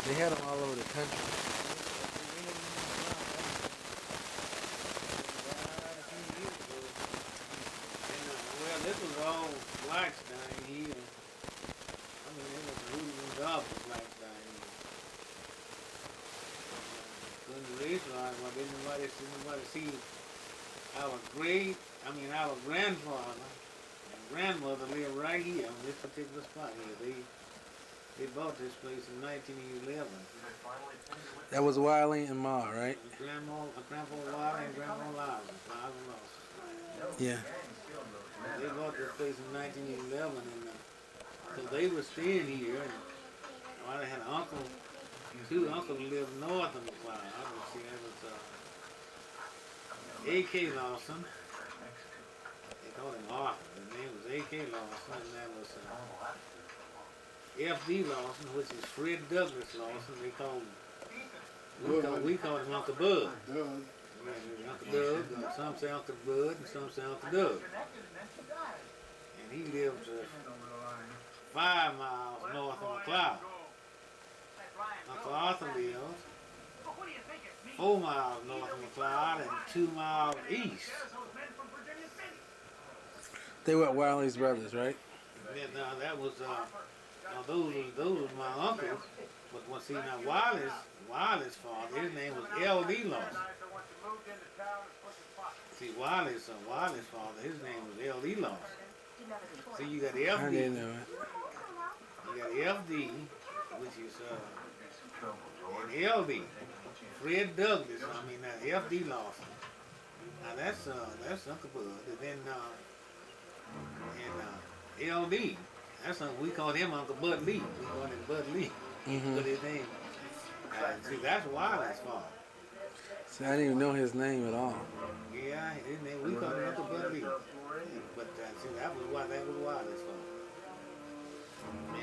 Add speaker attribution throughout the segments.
Speaker 1: They had them all over the country.
Speaker 2: Well, this was all blacks down here. I mean, it was rooted and gobbled blacks down here. Couldn't race right, well, didn't nobody see our grandfather and grandmother lived right here on this particular spot here. They bought this place in 1911.
Speaker 1: That was Wiley and Ma, right?
Speaker 2: Grandpa Wiley and Grandma Lawson.
Speaker 1: Yeah.
Speaker 2: They bought this place in 1911, and so they were staying here. And I had an uncle, two uncles lived north of McLeod. I can see that was A.K. Lawson. They called him Arthur. His name was A.K. Lawson, and that was F.D. Lawson, which is Fred Douglas Lawson. They called him. We called him Uncle Bud. Yeah, Uncle Doug. Some say Uncle Bud, and some say Uncle Doug. And he lived 5 miles north of McLeod. Uncle Arthur lived 4 miles north of McLeod and 2 miles east.
Speaker 1: They were Wiley's brothers, right?
Speaker 2: Yeah, now that was those were my uncles. But see now Wiley's father, his name was L.D. Lawson. See Wiley's father, his name was L.D. Lawson. See you got F.D.
Speaker 1: I didn't know it.
Speaker 2: You got F.D. which is and L.D. Fred Douglas. I mean F.D. Lawson. Now that's Uncle Bud. And then L.D. That's we called him Uncle Bud Lee. We called him Bud Lee. But his name. See, that's Wiley's father.
Speaker 1: See, I didn't even know his name at all.
Speaker 2: Yeah, his name. We called him Uncle Bud Lee. But see, that was Wiley's father.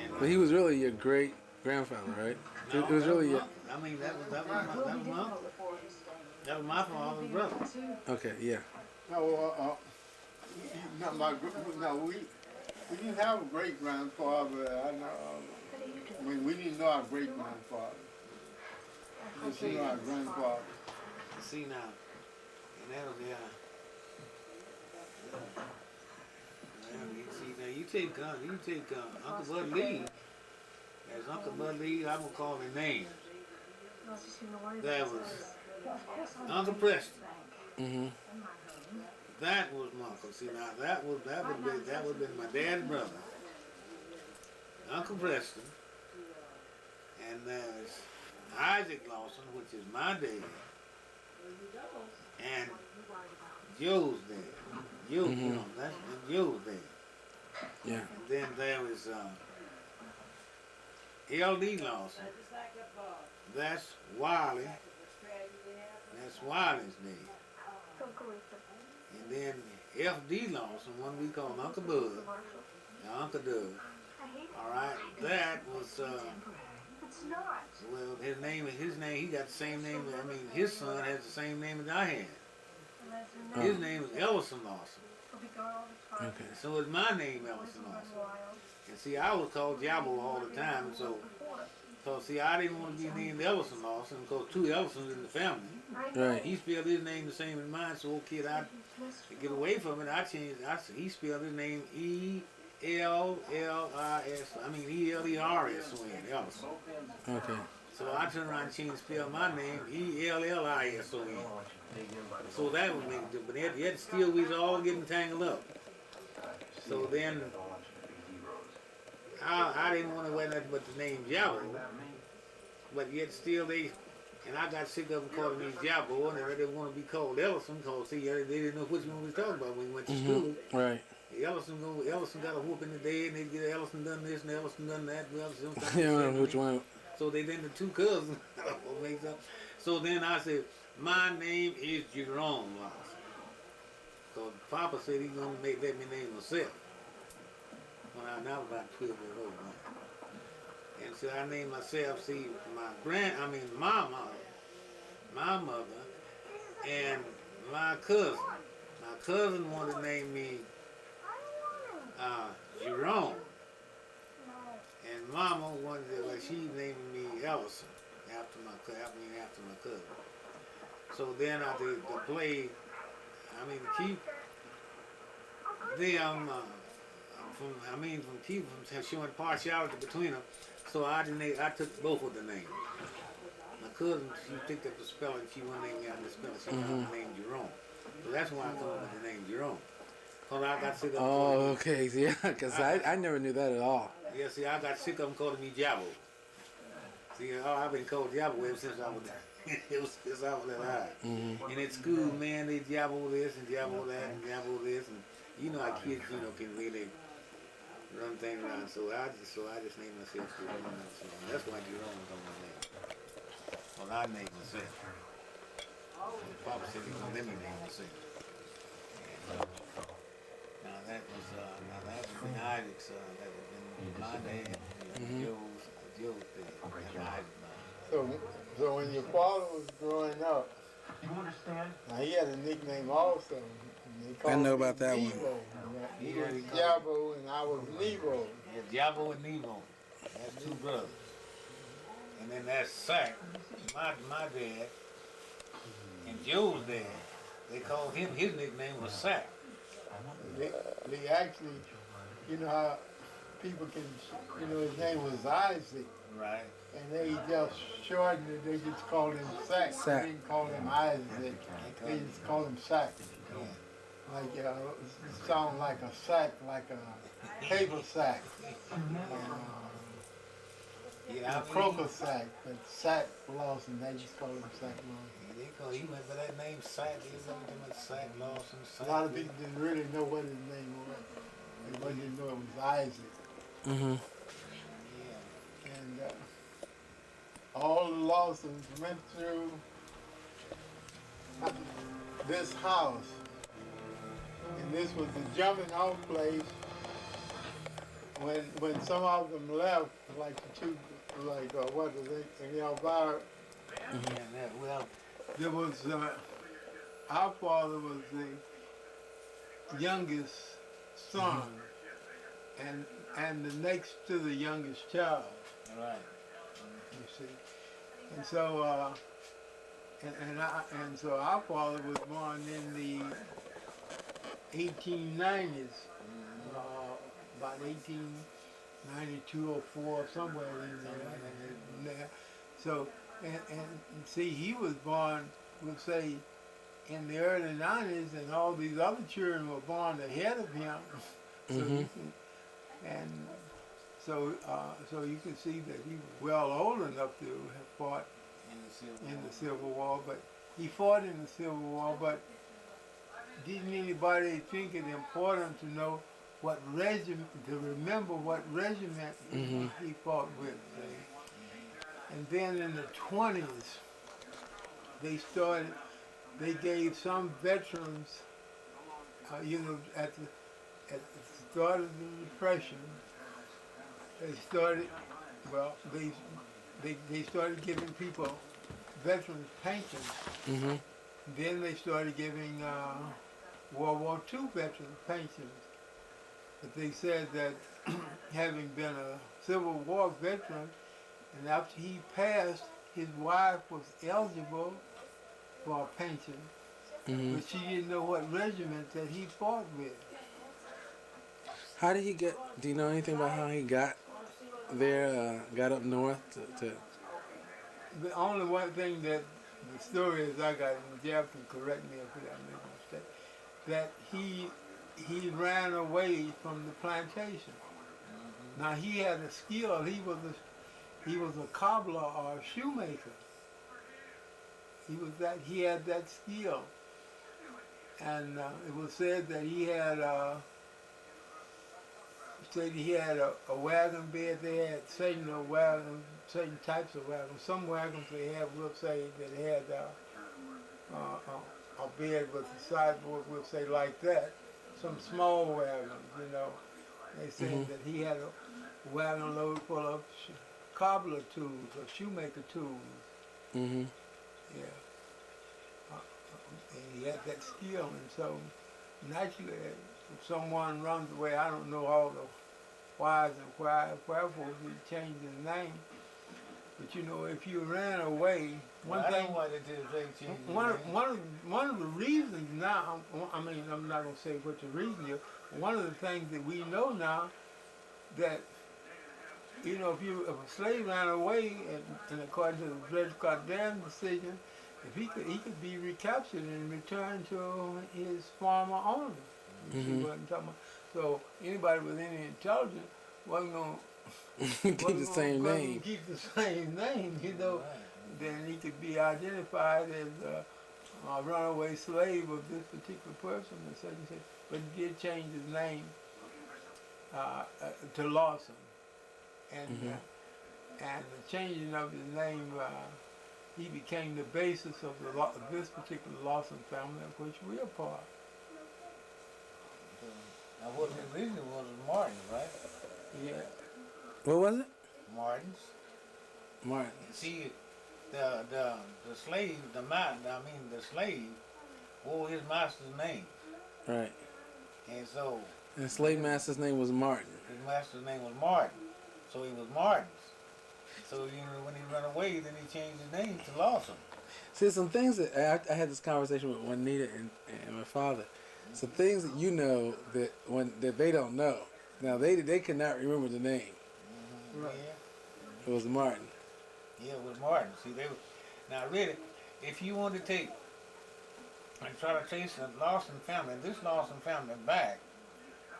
Speaker 2: And,
Speaker 1: But he was really your great grandfather, right?
Speaker 2: No,
Speaker 1: it was really your.
Speaker 2: I mean, that was my father's brother.
Speaker 1: Okay, yeah.
Speaker 3: No, we didn't have a great grandfather. I mean, we didn't know our great grandfather. We just knew our grandfather.
Speaker 2: See now, and that was you see now, you take Uncle Bud Lee. As Uncle Bud Lee, I'm gonna call his name. That was Uncle Preston. That was my uncle. See now, that would have been my dad's brother, Uncle Preston, and there's Isaac Lawson, which is my dad, and Joe's dad. That's Joe's dad.
Speaker 1: Yeah.
Speaker 2: And then there was L.D. Lawson. That's Wiley. That's Wiley's name. And then F.D. Lawson, one we call Uncle Bud, Uncle Doug. All right, that was well, his name, he got the same name. I mean, his son has the same name as I had. His name is Ellison Lawson.
Speaker 1: Okay.
Speaker 2: So is my name, Ellison Lawson. And see, I was called Jabo all the time, so see, I didn't want to be named Ellison Lawson because 2 Ellisons in the family.
Speaker 1: Right.
Speaker 2: He spelled his name the same as mine, so kid, to get away from it, he spelled his name E-L-L-I-S, E-L-E-R-S-O-N, Ellison.
Speaker 1: Okay.
Speaker 2: So I turned around and changed spell my name E-L-L-I-S-O-N. So that would make it, but yet still we was all getting tangled up. So then I didn't want to wear nothing but the name Jabo, but yet still and I got sick of them calling me Jabo, and they didn't want to be called Ellison because see, they didn't know which one we was talking about when we went to school.
Speaker 1: Right.
Speaker 2: Ellison got a whooping today, and they get Ellison done this and Ellison done that. Well,
Speaker 1: Yeah, which one?
Speaker 2: So they then the 2 cousins makes up. So then I said, my name is Jerome Lawson. So Papa said he's gonna let me name myself. When I was about 12 years old. And so I named myself, see, my mother, and my cousin. My cousin wanted to name me Jerome. And mama wanted to, like, she named me Lawson after my cousin. So then I did to play. I mean, to keep them from showing partiality between them. So I took both of the names. My cousin, she picked up the spelling. She wanted to name me out of the spelling. She found the name Jerome. So that's why I come up with the name Jerome. Cause I got sick of them calling me.
Speaker 1: okay, yeah, because I never knew that at all.
Speaker 2: Yeah, see, I got sick of them calling me Jabo. See, I've been called Jabo ever since I was since I was alive. And at school, man, they Jabo this and Jabo that and Jabo this, and you know how kids, can really run things around. So I just named myself Jerome. So that's why Jerome was on my name. Well, I named myself. And Papa said he was gonna let me name myself. Now that was Isaac's. That was my dad. Joe's dad.
Speaker 3: So when your father was growing up, now he had a nickname also.
Speaker 1: I know about that one.
Speaker 3: He was Jabo and I was Nebo.
Speaker 2: Yeah, Jabo and Nebo. That's two brothers. And then that's Sack, my dad, and Joe's dad. They called him. His nickname was Sack.
Speaker 3: They actually, you know how people can, his name was Isaac.
Speaker 2: Right.
Speaker 3: And they just shortened it, they just called him Sack. They didn't call him Isaac, they just called him Sack.
Speaker 2: Yeah.
Speaker 3: Like, it sounds like a sack, like a paper sack.
Speaker 2: Yeah,
Speaker 3: a croaker sack, but Sack Lawson, they just call him Sack Lawson.
Speaker 2: He went by that name, Sack. He was too much Sack Lawson.
Speaker 3: A lot of people didn't really know what his name was. They didn't know it was Isaac.
Speaker 1: Mm-hmm.
Speaker 2: Yeah.
Speaker 3: And all the Lawsons went through this house. And this was the jumping off place when some of them left, like the two, what are they, in Elvira.
Speaker 2: Well,
Speaker 3: there was, our father was the youngest son, and the next to the youngest child.
Speaker 2: Right.
Speaker 3: You see, and so so our father was born in the 1890s, about 1892 or 4, somewhere in there. So, and see, he was born, we'll say, in the early 90s, and all these other children were born ahead of him. So you can, so you can see that he was well old enough to have fought in the Civil War, but he fought in the Civil War, but didn't anybody think it important to know what regiment, to remember what regiment he fought with? And then in the 20s, they gave some veterans, at the start of the Depression, they started giving people veterans pensions. Then they started giving World War II veterans pensions. But they said that having been a Civil War veteran, and after he passed, his wife was eligible for a pension, but she didn't know what regiment that he fought with.
Speaker 1: How did he get, do you know anything about how he got there, got up north to
Speaker 3: The only one thing that the story is I got, and Jeff can correct me if I make a mistake, that he ran away from the plantation. Now he had a skill. He was a cobbler or a shoemaker. He had that skill, and it was said that he had a wagon bed. They had certain types of wagons. Some wagons they had, we'll say, that had a bed with a sideboard, we'll say, like that. Some small wagons, They said that he had a wagon load full of cobbler tools or shoemaker tools. Yeah. And he had that skill, and so naturally, if someone runs away, I don't know wherefore he changed his name. But you know, if you ran away,
Speaker 2: Well, I don't want it to say change his name.
Speaker 3: one of the reasons now, I mean, I'm not gonna say what the reason is. One of the things that we know now that you know, if a slave ran away, and according to the Dred Scott Dam decision, if he could be recaptured and returned to his former owner. You see what I'm talking about? So anybody with any intelligence wasn't gonna
Speaker 1: Keep the same name.
Speaker 3: keep the same name, you know.
Speaker 2: Right.
Speaker 3: Then he could be identified as a runaway slave of this particular person, and such and such. But he did change his name to Lawson, and the changing of his name, he became the basis of this particular Lawson family, of which we are part.
Speaker 2: Now, what his reason was Martin, right?
Speaker 3: Yeah.
Speaker 1: What was it?
Speaker 2: Martin's.
Speaker 1: Martin.
Speaker 2: See, the slave, the slave wore his master's name,
Speaker 1: Right.
Speaker 2: and so
Speaker 1: And the slave master's name was Martin.
Speaker 2: his master's name was Martin, so he was Martin's. So you know, when he ran away, then he changed his name to Lawson.
Speaker 1: See, some things that I had this conversation with Juanita and my father. Some things that you know that they don't know. Now they could not remember the name.
Speaker 3: Right.
Speaker 2: Yeah.
Speaker 1: It was Martin.
Speaker 2: Yeah, it was Martin. See, they were, now really, if you want to take and try to trace the Lawson family, this Lawson family back,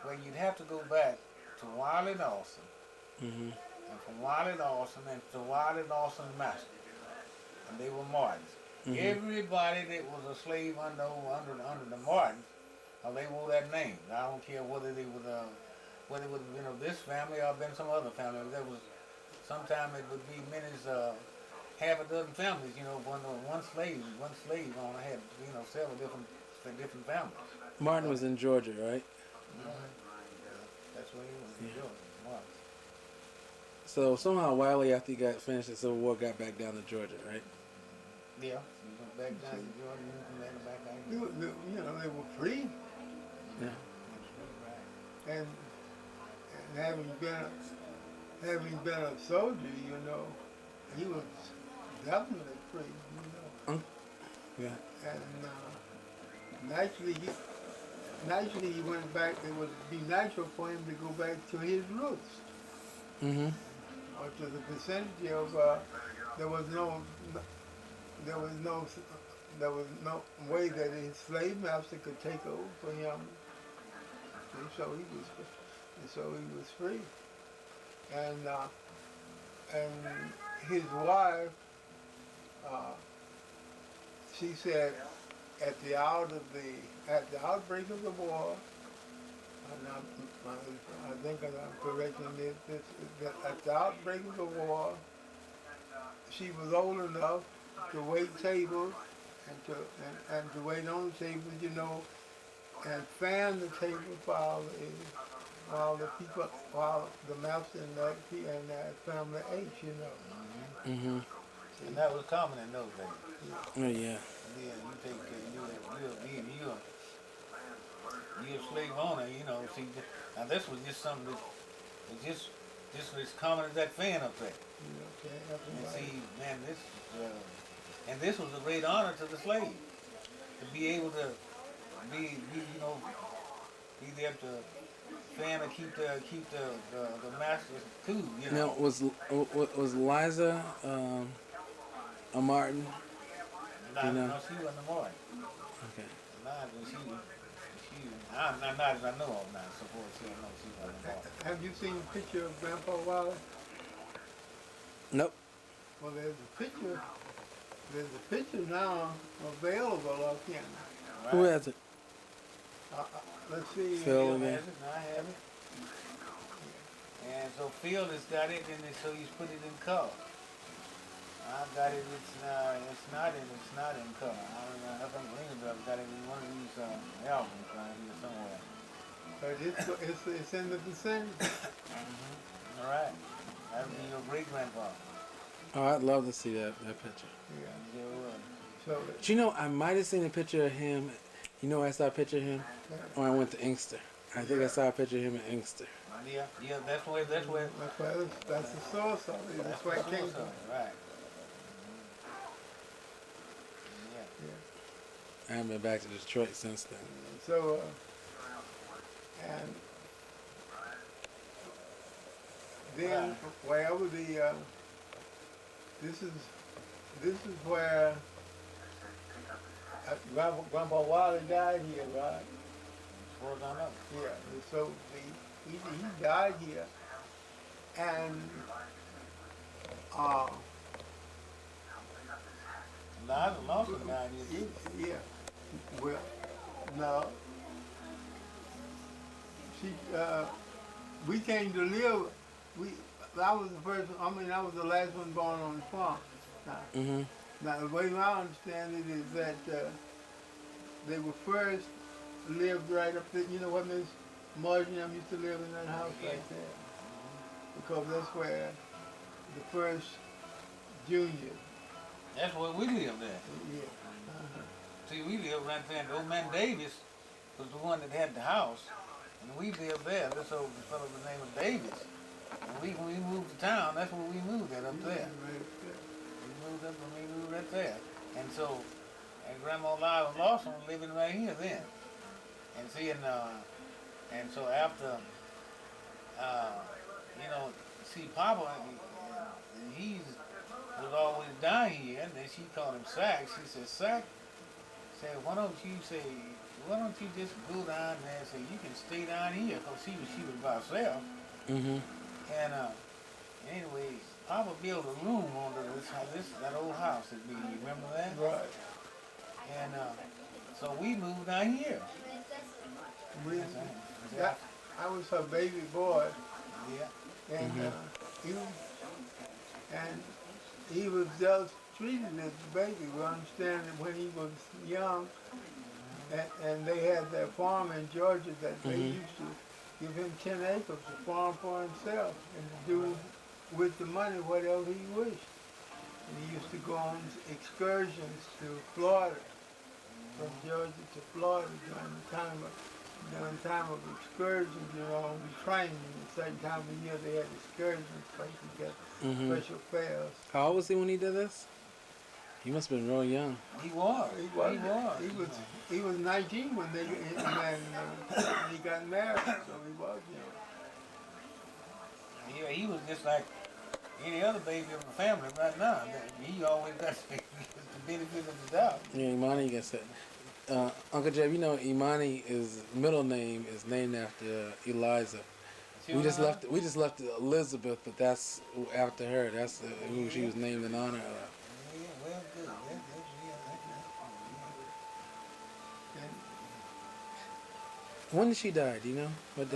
Speaker 2: well, you'd have to go back to Wiley Lawson,
Speaker 1: Mhm.
Speaker 2: and from Wiley Lawson and to Wiley Lawson's master, and they were Martins. Everybody that was a slave under the Martins, they wore that name. I don't care whether it would have been of this family or been some other family. There was sometimes it would be many half a dozen families. You know, one slave owner had several different families.
Speaker 1: Martin was in Georgia, right?
Speaker 2: That's where he was. In Georgia, Martin.
Speaker 1: So somehow Wiley, after he got finished the Civil War, got back down to Georgia, right?
Speaker 2: Yeah, he went back down to Georgia and then back down.
Speaker 3: You know, they were free,
Speaker 1: Yeah.
Speaker 3: and having been a soldier, you know, he was definitely free, you know.
Speaker 1: Yeah.
Speaker 3: And naturally he went back. It would be natural for him to go back to his roots,
Speaker 1: Mhm.
Speaker 3: or to the vicinity of. There was no way that his slave master could take over for him, and so he was free. And his wife, she said, at the outbreak of the war, and I think I'm correcting this, that at the outbreak of the war, she was old enough to wait tables and to wait on the tables, you know, and fan the table while the master and that family ate, you know.
Speaker 1: Mhm.
Speaker 2: And that was common in those days.
Speaker 1: Oh yeah.
Speaker 2: Yeah, you take you're a slave owner, you know. See, now this was just something that just as common as that fan up there.
Speaker 3: Okay,
Speaker 2: And see, man, this was a great honor to the slave to be able to be there to fan or keep the master's food, you know.
Speaker 1: Now was Liza a Martin?
Speaker 2: No, she wasn't a Martin.
Speaker 1: Okay.
Speaker 2: Not as I know of now. Suppose she don't know she wasn't a Martin.
Speaker 3: Have you seen a picture of Grandpa Wiley?
Speaker 1: Nope.
Speaker 3: Well, there's a picture now available of him.
Speaker 2: Right.
Speaker 1: Who has it?
Speaker 3: Let's see.
Speaker 1: Phil
Speaker 2: Phil
Speaker 1: again.
Speaker 2: has it, and I have it. And so Phil has got it, and so he's put it in color. I got it. It's not in color. I don't know. I think I've got it in one of these albums right here somewhere.
Speaker 3: But it's in the vicinity.
Speaker 2: All right. That would be your great grandfather.
Speaker 1: Oh, I'd love to see that picture.
Speaker 3: Yeah.
Speaker 2: You would.
Speaker 3: So
Speaker 1: But you know, I might have seen a picture of him. You know, I saw a picture of him when I went to Inkster. I think I saw a picture of him in Inkster.
Speaker 2: Yeah, that's where.
Speaker 3: That's the source of it. That's where it came from.
Speaker 2: Right.
Speaker 3: Yeah.
Speaker 1: I haven't been back to Detroit since then.
Speaker 3: So, and then wherever this is where Grandpa Wiley died here, right?
Speaker 2: As far as I know.
Speaker 3: Yeah. So he died here, and
Speaker 2: Lawson died here too.
Speaker 3: yeah. Well, no. She we came to live. I was the first. I mean, I was the last one born on the farm.
Speaker 1: Mm-hmm.
Speaker 3: Now, the way I understand it is that they were first lived right up there. You know what Miss Margie and them used to live in that house right there, because that's where the first junior.
Speaker 2: That's where we lived at.
Speaker 3: Yeah.
Speaker 2: See, we lived right there. The old man Davis was the one that had the house, and we lived there. This old fellow was named Davis. And when we moved to town, that's where we moved at up there. We moved up and we moved right there. And so, and Grandma Lawson was living right here then. And see, and so after, you know, see, Papa, he was always down here, and then she called him Sack. She said, Sack, said, why don't you just go down there and say, you can stay down here, because she was by herself.
Speaker 1: Mm-hmm.
Speaker 2: And anyway, Papa built a room on that old house that we, you remember that?
Speaker 3: Right.
Speaker 2: And so we moved down here.
Speaker 3: I was her baby boy.
Speaker 2: Yeah.
Speaker 3: And he was just treated as a baby. We understand that when he was young, and they had their farm in Georgia that they used to give him 10 acres to farm for himself and to do with the money whatever he wished. And he used to go on excursions to Florida, from Georgia to Florida during the time of excursions, you know, on the train. At a certain time of the year they had excursions, so you could get special fares.
Speaker 1: How old was he when he did this? He must have been real young.
Speaker 2: He was.
Speaker 3: He was 19 when they when he got married, so he was young.
Speaker 2: Yeah, he was just like any other baby of the family right now. He always got the benefit of the doubt.
Speaker 1: Yeah, Imani gets it. Uncle Jeb, you know Imani's middle name is named after Eliza. We just left Elizabeth, but that's after her. That's who she was named in honor of.
Speaker 2: Yeah, well, good.
Speaker 3: And
Speaker 1: When did she die? Do you know? What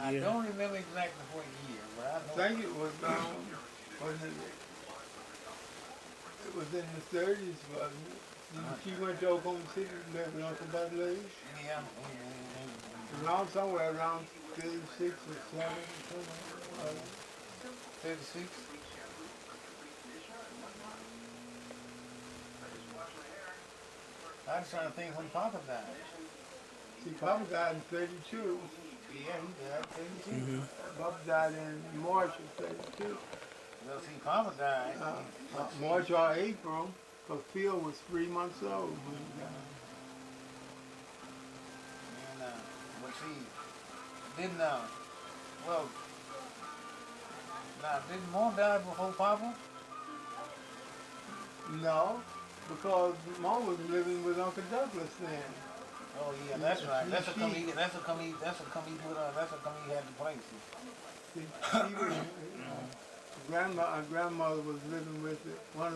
Speaker 2: I
Speaker 1: year?
Speaker 2: don't remember exactly what year, but I know.
Speaker 3: I think it was it was in the 30s, wasn't it? She went to Oklahoma City to live with Uncle Budley.
Speaker 2: Yeah.
Speaker 3: Around somewhere around 36 or 7, something.
Speaker 2: 36. I was trying to think when Papa died.
Speaker 3: See, Papa died in 32.
Speaker 2: Yeah, he died 32.
Speaker 3: Papa died in March of 32.
Speaker 2: Well, see, Papa died.
Speaker 3: March or April, because Phil was 3 months old when he died.
Speaker 2: And, but see, didn't Mom die before Papa?
Speaker 3: No, because Mom was living with Uncle Douglas then.
Speaker 2: Oh yeah, that's right. That's a come he had the places.
Speaker 3: Our grandmother was living with one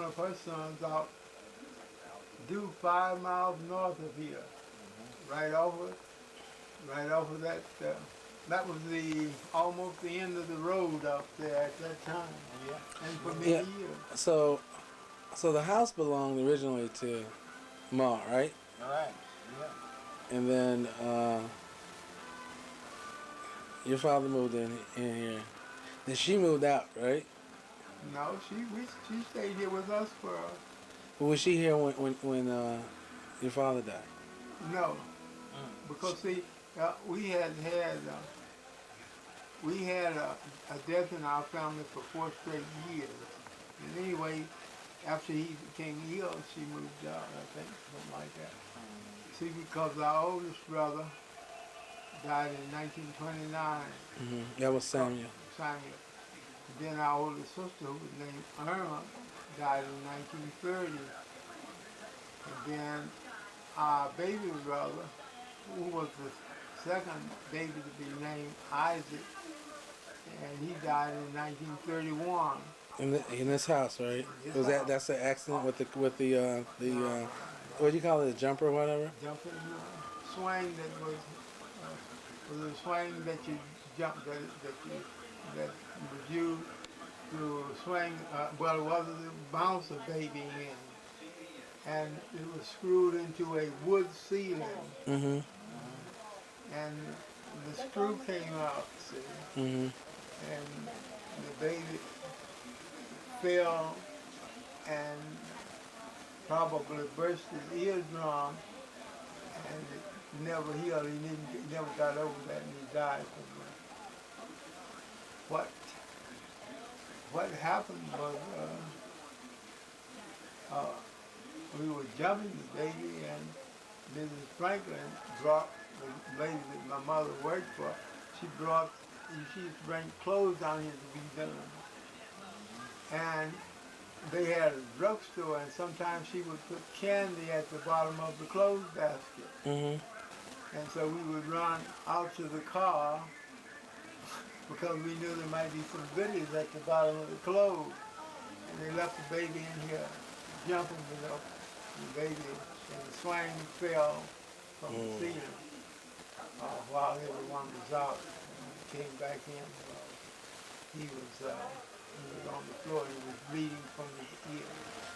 Speaker 3: of her sons out due 5 miles north of here, right over that. That was almost the end of the road up there at that time, and for many years.
Speaker 1: So the house belonged originally to Ma, right?
Speaker 2: All right. Yeah.
Speaker 1: And then your father moved in here. Then she moved out, right?
Speaker 3: No, she stayed here with us for.
Speaker 1: But was she here when your father died?
Speaker 3: No, because see, we had we had a death in our family for 4 straight years. And anyway, after he became ill, she moved out, I think, something like that. See, because our oldest brother died in 1929.
Speaker 1: That was Samuel.
Speaker 3: Samuel. Then our oldest sister, who was named Irma, died in 1930. And then our baby brother, who was the second baby to be named Isaac, and he died in 1931.
Speaker 1: In this house, right?
Speaker 3: His
Speaker 1: Was
Speaker 3: house.
Speaker 1: that's the accident with the what do you call it, a jumper or whatever?
Speaker 3: Jumping swing that was a swing that you jumped that was used to swing. Well, it wasn't to bounce a baby in, and it was screwed into a wood ceiling,
Speaker 1: Mm-hmm.
Speaker 3: and the screw came out, see,
Speaker 1: Mm-hmm.
Speaker 3: and the baby fell and probably burst his eardrum, and it never healed. He never got over that, and he died from that. What happened was we were jumping the baby, and Mrs. Franklin brought the lady that my mother worked for. She used to bring clothes down here to be done, and they had a drugstore, and sometimes she would put candy at the bottom of the clothes basket.
Speaker 1: Mm-hmm.
Speaker 3: And so we would run out to the car because we knew there might be some goodies at the bottom of the clothes. And they left the baby in here jumping, the baby, and the swing fell from the ceiling while everyone was out. And we came back in. He was on the floor. He was bleeding from his ear.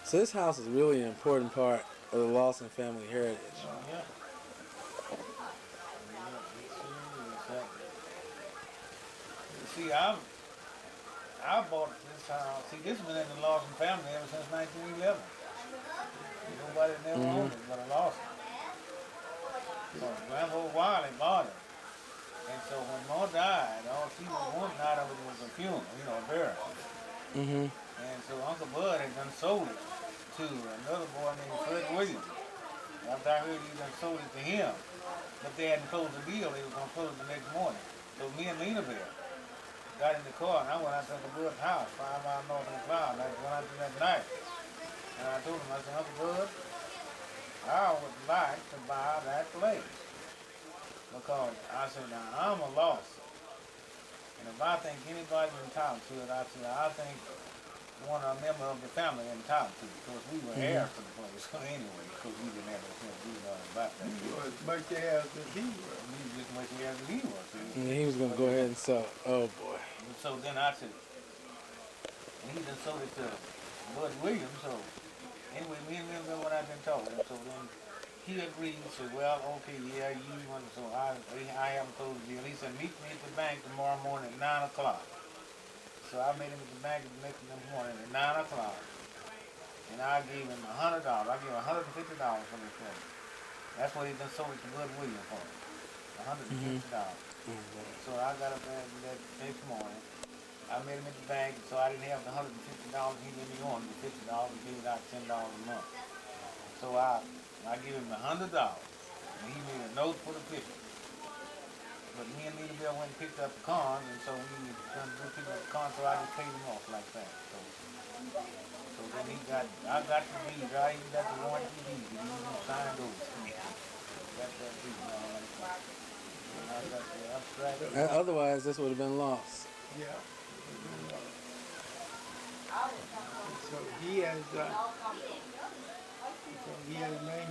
Speaker 1: So this house is really an important part of the Lawson family heritage.
Speaker 2: Yeah. See, I bought this house. See, this has been in the Lawson family ever since 1911. Nobody never owned it but a Lawson. So Grandpa Wiley bought it. And so when Ma died, all she was wanting out of it was a funeral, a burial.
Speaker 1: Mm-hmm.
Speaker 2: And so Uncle Bud had done sold it to another boy named Fred Williams. After I heard he done sold it to him, but they hadn't closed the deal, they were going to close the next morning. So me and Lena Bear got in the car, and I went out to Uncle Bud's house, 5 miles north of the cloud. I went out to that night. And I told him, I said, Uncle Bud, I would like to buy that place. Because I said, now I'm a Lawson. And if I think anybody's entitled to it, I said, I think one of the members of the family entitled to it. Because we were heirs to the place. So anyway, because we didn't have anything to do about that.
Speaker 3: He was much heirs as he was.
Speaker 2: We was just much heirs as he was.
Speaker 1: And he was going to go ahead and sell. Oh, boy.
Speaker 2: And so then I said, and he done sold it to Bud Williams. So anyway, me and him know what I've been told. And so then he agreed. He said, well, okay, yeah, you want. So I haven't closed the deal. He said, meet me at the bank tomorrow morning at 9 o'clock. So I met him at the bank the next morning at 9 o'clock. And I gave him $100. I gave him $150 for this place. That's what he done sold it to Bud Williams for. $150. So I got up there that next morning. I met him at the bank, so I didn't have the $150 he gave me on the $50. He gave me out $10 a month. So I gave him $100, and he made a note for the 50. But me and Lena Bill went and picked up the cons, and so we done picked up the cons, so I just paid him off like that. So then I got the deed, I even got the warranty deed, and he even signed over to me. Got that deed and all like that. And I got the abstract.
Speaker 1: Otherwise, this would have been lost.
Speaker 3: Yeah. So he has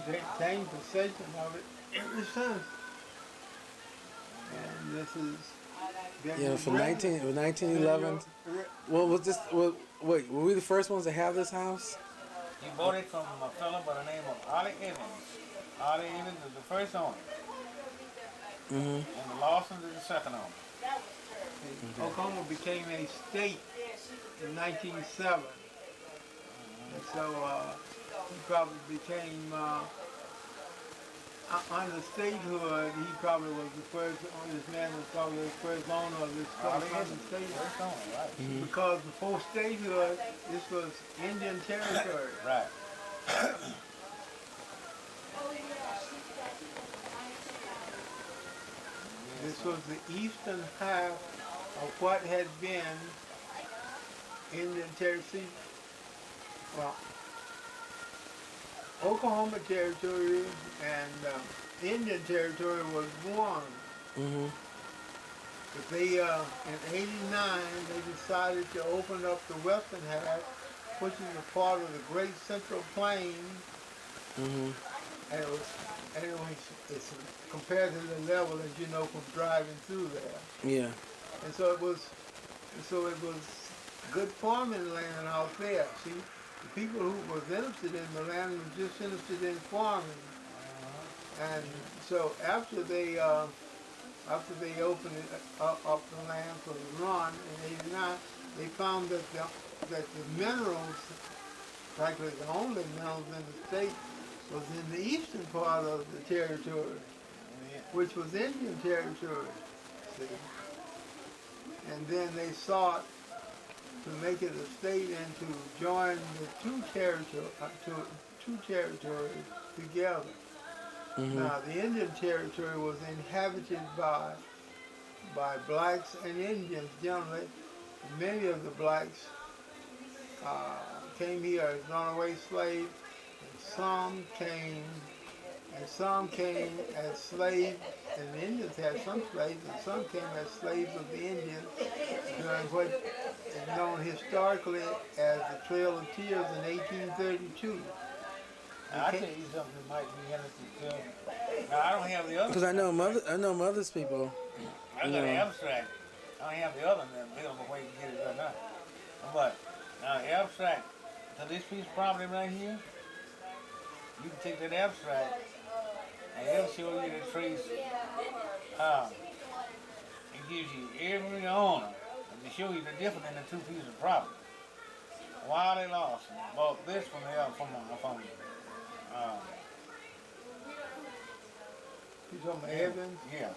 Speaker 3: maintained possession of it ever since. And this is
Speaker 1: Yeah, from 1911. Well, was this? Well, wait, were we the first ones to have this house?
Speaker 2: He bought it from a fellow by the name of Ollie Evans. Ollie Evans is the first owner.
Speaker 1: Mm-hmm.
Speaker 2: And the Lawsons is the second owner.
Speaker 3: Oklahoma became a state in 1907. And so he probably became on the statehood, he probably was the first. This man was probably the first owner of this place on the statehood.
Speaker 2: First on, right.
Speaker 1: Mm-hmm.
Speaker 3: Because before statehood, this was Indian territory.
Speaker 2: Right.
Speaker 3: This was the eastern half of what had been Indian territory. Well, Oklahoma territory and Indian territory was one.
Speaker 1: Mm-hmm.
Speaker 3: But they, in '89, they decided to open up the western half, which is a part of the Great Central Plain,
Speaker 1: Mm-hmm.
Speaker 3: and it's compared to the level, as you know, from driving through there.
Speaker 1: Yeah.
Speaker 3: And so it was good farming land out there. See, the people who was interested in the land was just interested in farming. And so after they opened up the land for the run in '89, they found that the minerals, practically the only minerals in the state, was in the eastern part of the territory, which was Indian territory. See? And then they sought to make it a state and to join the two territories together.
Speaker 1: Mm-hmm.
Speaker 3: Now, the Indian territory was inhabited by blacks and Indians generally. Many of the blacks came here as runaway slaves, and some came as slaves, and the Indians had some slaves, and some came as slaves of the Indians during what is known historically as the Trail of Tears in 1832.
Speaker 2: I'll tell you something that might be interesting too. Now, I don't have the other.
Speaker 1: Because I know mother's people.
Speaker 2: I got the abstract. I don't have the other than they don't know where you can get it right now. But now the abstract to this piece of property right here, you can take that abstract and it'll show you the trace. It gives you every owner and to show you the difference in the two pieces of property. Wiley Lawson bought this one here from
Speaker 3: You talking about Evans?
Speaker 2: yeah.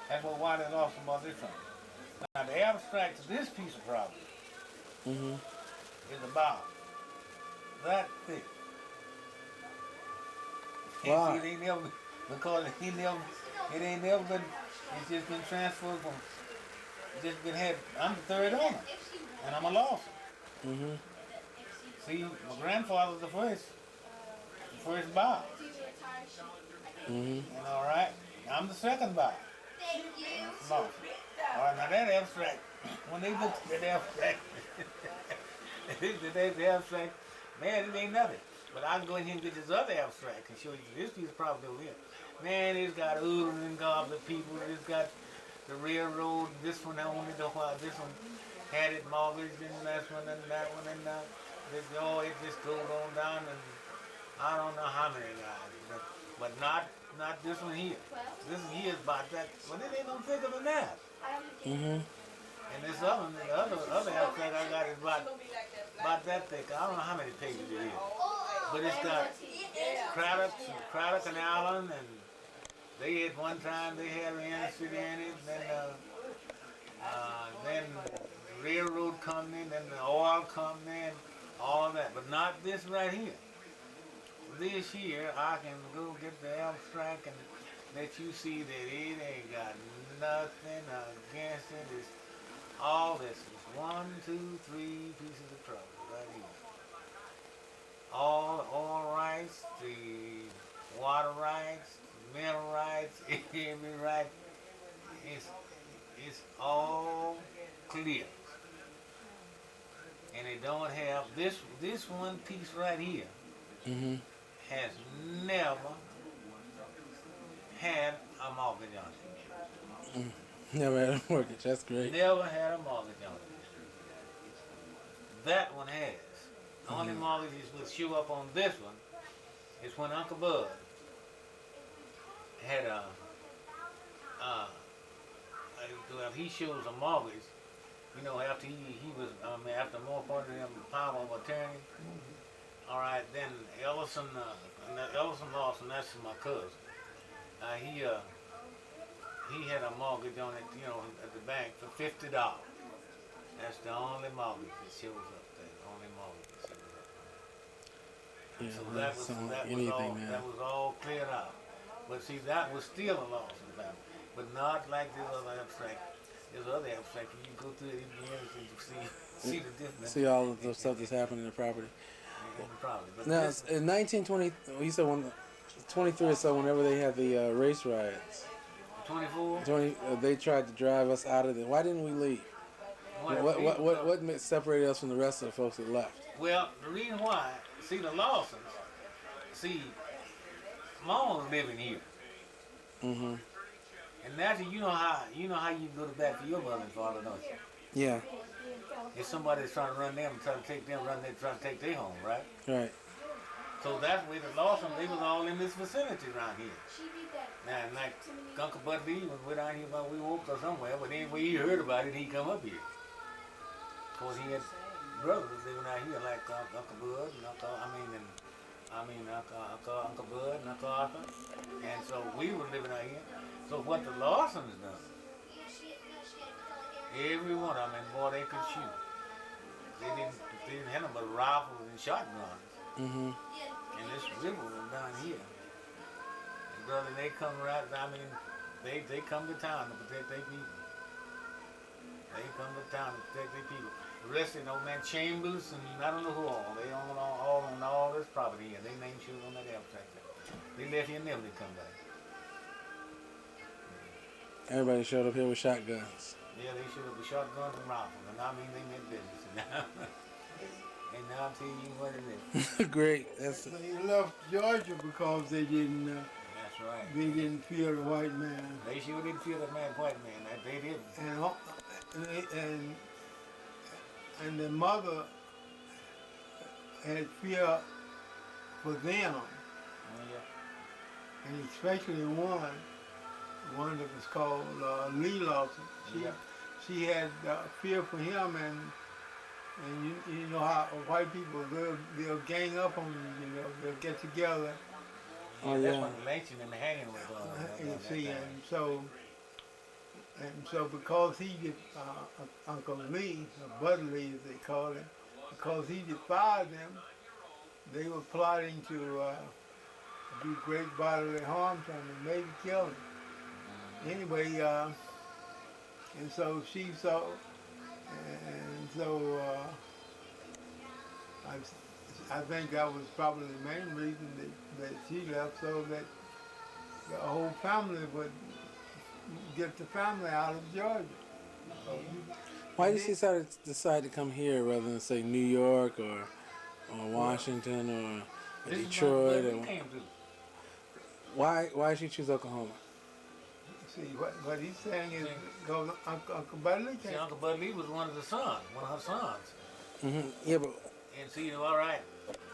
Speaker 2: That's what Wiley Lawson bought this from. Now the abstract to this piece of property
Speaker 1: Mm-hmm.
Speaker 2: is about that thick.
Speaker 1: Wow.
Speaker 2: It ain't never, because it ain't never been, it's just been transferred from, just been had, I'm the third owner, and I'm a Lawson.
Speaker 1: Mm-hmm.
Speaker 2: See, my grandfather's the first buyer.
Speaker 1: Mm-hmm.
Speaker 2: And all right, I'm the second buyer. Lawson. All right, now that abstract, when they looked at that abstract, the abstract, man, it ain't nothing. But I can go in here and get this other abstract and show you this piece of property over here. Man, it's got Udon and Gobbler people. It's got the railroad. This one owned it a while. This one had it mortgaged, and that one and that one and that. It just goes on down, and I don't know how many guys, but not this one here. This one here is about that, but it ain't no thicker than that.
Speaker 1: Mm-hmm.
Speaker 2: And this other abstract I got is about that thick. I don't know how many pages it is. But it's got Craddock and Allen, and they had one time they had interested in it. Then the railroad company, then the oil company, and all of that. But not this right here. This here, I can go get the abstract and let you see that it ain't got nothing against it. It's all this is 1, 2, 3 pieces of trouble right here. All the oil rights, the water rights, the mineral rights, every right, it's all clear. And they don't have this one piece right here
Speaker 1: Mm-hmm.
Speaker 2: has never had a mortgage on it.
Speaker 1: Never had a mortgage. That's great.
Speaker 2: Never had a mortgage on it. That one has. The only mortgages will show up on this one is when Uncle Bud had well, he shows a mortgage, after he was, after more part of them power of attorney. All right, then Ellison Lawson, that's my cousin. He had a mortgage on it, at the bank for $50. That's the only mortgage that shows up there. The only mortgage that shows up.
Speaker 1: Yeah,
Speaker 2: So
Speaker 1: well,
Speaker 2: that
Speaker 1: that
Speaker 2: was
Speaker 1: sound like
Speaker 2: that was
Speaker 1: anything
Speaker 2: all
Speaker 1: now.
Speaker 2: that was all cleared out. But see, that was still a Lawson family, but not like this other abstract. There's other abstract. You go through it again and you see the difference.
Speaker 1: See all of the stuff that's happening in the property.
Speaker 2: Probably. But
Speaker 1: Now,
Speaker 2: this,
Speaker 1: in 1920, he said 23 or so, whenever they had the race riots,
Speaker 2: 24.
Speaker 1: they tried to drive us out of there. Why didn't we leave? What separated us from the rest of the folks that left?
Speaker 2: Well, the reason why, see the Lawsons, Mom was living here.
Speaker 1: Mm-hmm.
Speaker 2: And naturally, you know how you go to bat for your mother and father, don't you?
Speaker 1: Yeah.
Speaker 2: If somebody's trying to run them, trying to take them, trying to take their home, right?
Speaker 1: Right.
Speaker 2: So that's where the Lawson, they was all in this vicinity around here. Now, like Uncle Bud Lee was way down here about we woke or somewhere, but anyway he heard about it, he come up here. Of course, he had brothers living out here like Uncle Bud and Uncle Bud and Uncle Arthur. And so we were living out here. So what the Lawsons done, every one of them, and boy, they could shoot. They didn't have them but rifles and shotguns.
Speaker 1: Mm-hmm.
Speaker 2: And this river was down here. And brother, they come they come to town to protect their people. They come to town to protect their people. The rest of old man Chambers and I don't know who all. They own all this property here. They name shoes on that abstract. They left here and never did come back.
Speaker 1: Everybody showed up here with shotguns.
Speaker 2: Yeah, they should have been shotguns and rifles. And I mean, they meant business. And now I'll tell you what it is.
Speaker 1: Great.
Speaker 3: They left Georgia because they didn't.
Speaker 2: That's right.
Speaker 3: They didn't fear the white man.
Speaker 2: They sure didn't fear the white man. They didn't.
Speaker 3: And the mother had fear for them,
Speaker 2: Yeah.
Speaker 3: and especially one that was called Lee Lawson. She had fear for him, and you know how white people they'll gang up on you, they'll get together.
Speaker 2: Oh, yeah. That's when the lynching and the hanging was on.
Speaker 3: You see, and so because he did, Uncle Lee, or Bud Lee as they call him, because he defied them, they were plotting to do great bodily harm to him and maybe kill him. Anyway, and so she saw, and so I think that was probably the main reason that she left, so that the whole family would get the family out of Georgia.
Speaker 1: Why did she decide to come here rather than say New York or Washington or Detroit? Why she choose Oklahoma?
Speaker 3: See, what he's saying is, go Uncle Bud Lee came.
Speaker 2: See, Uncle Bud Lee was one of her sons.
Speaker 1: Mm-hmm. Yeah, but
Speaker 2: and see, all right.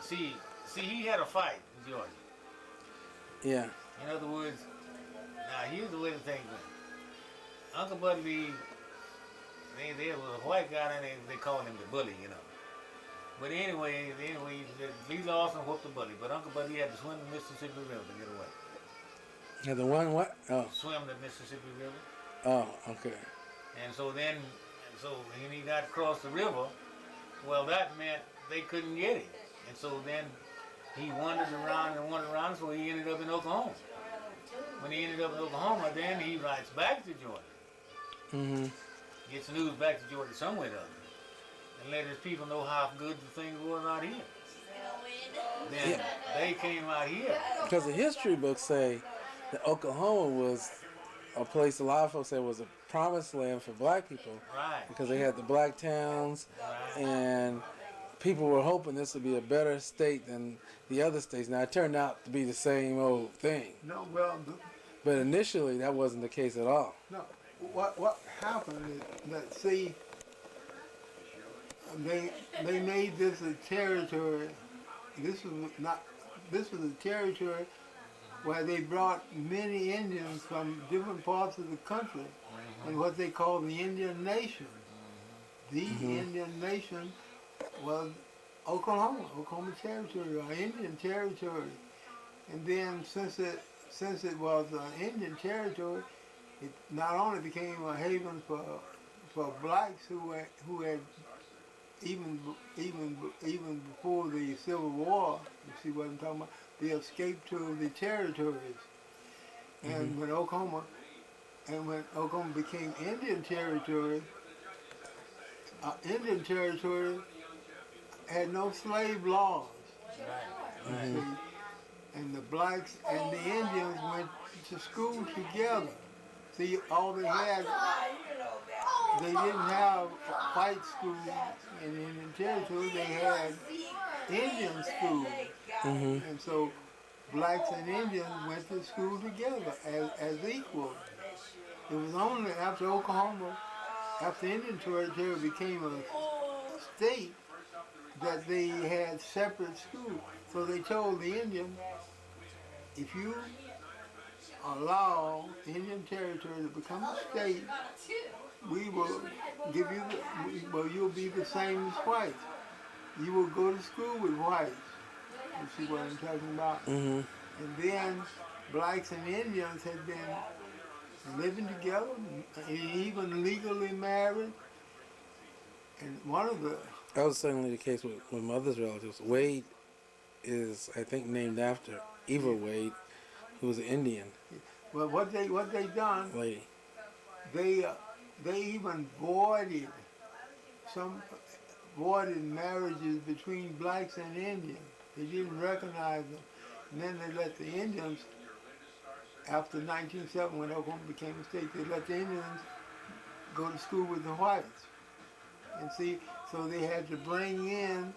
Speaker 2: See, he had a fight in Georgia.
Speaker 1: Yeah.
Speaker 2: In other words, now here's the way the thing went. Uncle Bud Lee, there was a white guy and they called him the bully, But anyway, Lee Lawson whooped the bully, but Uncle Bud Lee had to swim the Mississippi River to get away.
Speaker 1: Yeah, the one what? Oh.
Speaker 2: Swim the Mississippi River.
Speaker 1: Oh, okay.
Speaker 2: And so when he got across the river, well, that meant they couldn't get him. And so then he wandered around, so he ended up in Oklahoma. When he ended up in Oklahoma, then he rides back to Georgia.
Speaker 1: Mm-hmm.
Speaker 2: Gets news back to Georgia somewhere or other. And let his people know how good the things were out here. Then they came out here.
Speaker 1: Because the history books say that Oklahoma was a place a lot of folks said was a promised land for black people.
Speaker 2: Right.
Speaker 1: Because they had the black towns,
Speaker 2: Right.
Speaker 1: and people were hoping this would be a better state than the other states. Now, it turned out to be the same old thing.
Speaker 3: No, well,
Speaker 1: But initially, that wasn't the case at all.
Speaker 3: no. What happened is that, see, they made this a territory. This was a territory where they brought many Indians from different parts of the country, and what they call the Indian Nation. The Indian Nation was Oklahoma Territory, or Indian Territory. And then since since it was an Indian territory, it not only became a haven for blacks who had even before the Civil War. You see what I'm talking about? They escaped to the territories, and when Oklahoma became Indian territory had no slave laws. You see, and the blacks and the Indians went to school together. See, all they had, they didn't have white schools in Indian territory. They had Indian schools, and so blacks and Indians went to school together as equals. It was only after Oklahoma, after Indian territory became a state, that they had separate schools. So they told the Indians, if you allow Indian territory to become a state, we will give you, you'll be the same as whites. You will go to school with whites. You see what I'm talking about? And then blacks and Indians had been living together, even legally married. And one of the...
Speaker 1: That was certainly the case with my mother's relatives. Wade is, I think, named after Eva Wade, who was an Indian
Speaker 3: Well, what they done,
Speaker 1: lady.
Speaker 3: they even voided marriages between blacks and Indians. They didn't recognize them. And then they let the Indians, after 1907, when Oklahoma became a state, they let the Indians go to school with the whites. And see, so they had to bring in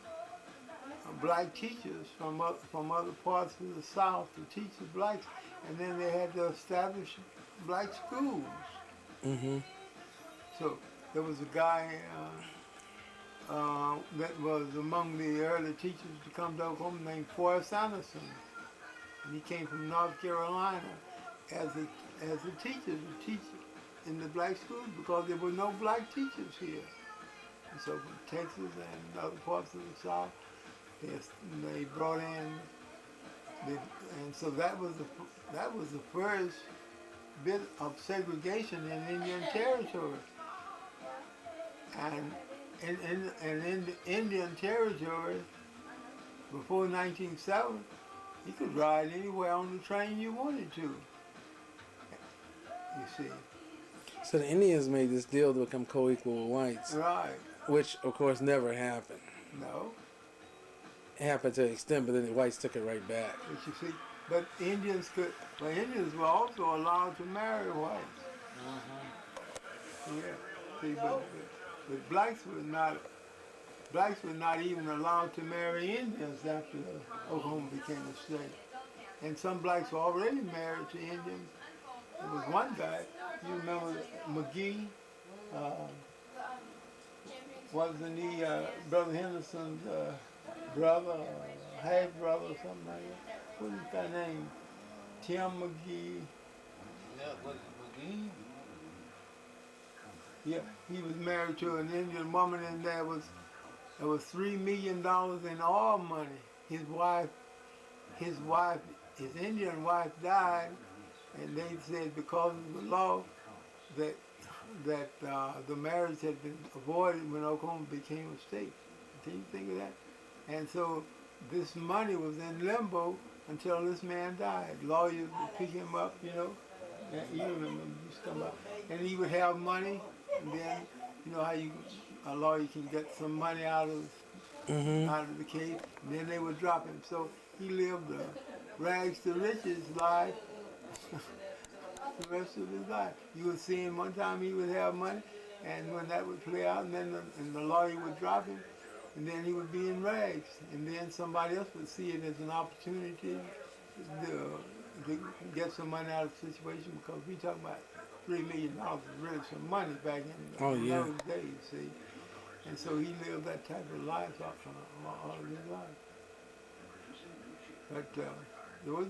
Speaker 3: black teachers from other parts of the South to teach the blacks, and then they had to establish black schools. So there was a guy that was among the early teachers to come to Oklahoma named Forrest Anderson. And he came from North Carolina as a teacher to teach in the black schools because there were no black teachers here. And so from Texas and other parts of the South, they brought in, and so that was the first bit of segregation in Indian territory. And in the Indian territory, before 1907, you could ride anywhere on the train you wanted to. You see.
Speaker 1: So the Indians made this deal to become co-equal with whites.
Speaker 3: Right.
Speaker 1: Which, of course, never happened.
Speaker 3: No.
Speaker 1: It happened to an extent, but then the whites took it right back.
Speaker 3: But you see, but Indians were also allowed to marry whites. Yeah. See, but blacks were not even allowed to marry Indians after Oklahoma became a state. And some blacks were already married to Indians. There was one guy, you remember McGee, wasn't he Brother Henderson's brother, half brother or something like that? What is that name? Tim McGee.
Speaker 2: Yeah, was it McGee?
Speaker 3: Yeah, he was married to an Indian woman, and there was $3 million in oil money. His Indian wife died, and they said because of the law that the marriage had been avoided when Oklahoma became a state. Can you think of that? And so this money was in limbo until this man died. Lawyers would pick him up, you know. You remember this come up, and he would have money, and then you know how a lawyer can get some money out of the case, and then they would drop him. So he lived a rags to riches life the rest of his life. You would see him one time he would have money, and when that would play out, and then the lawyer would drop him, and then he would be in rags, and then somebody else would see it as an opportunity to get some money out of the situation, because we talking about $3 million is really some money back in those days, see. And so he lived that type of life all of his life. But there was,